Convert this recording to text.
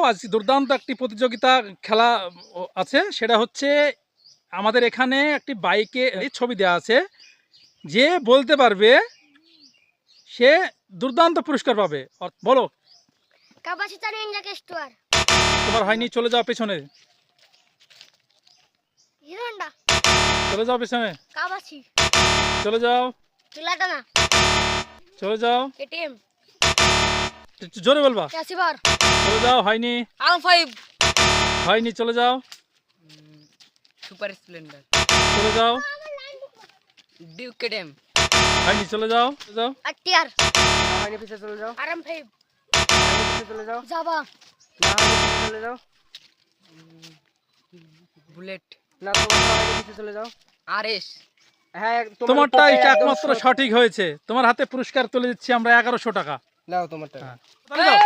আজ দুর্দান্ত একটি প্রতিযোগিতা খেলা আছে, সেটা হচ্ছে আমাদের এখানে একটি বাইকে ছবি দেওয়া আছে, যে বলতে পারবে সে দুর্দান্ত পুরস্কার পাবে। বলো। তোমার হয়নি, চলে যাও পেছনে, চলে যাও পেছনে, চলে যাও, চলে যাও, জোরে বলবা, চলে যাও, হয়নি, হয়নি, চলে যাও, সুপার স্প্লেন্ডার, চলে যাও, ডিউক কেডেম, হয়নি, চলে যাও, চলে যাও, হয়নি, পিছে চলে যাও, চলে যাও, চলে যাও, বুলেট, না তোমার পিছে চলে যাও, আরএস। হ্যাঁ, তোমারটাই একমাত্র সঠিক হয়েছে। তোমার হাতে পুরস্কার তুলে দিচ্ছি আমরা 1100 টাকা। নাও তোমারটা। তাহলে দাও।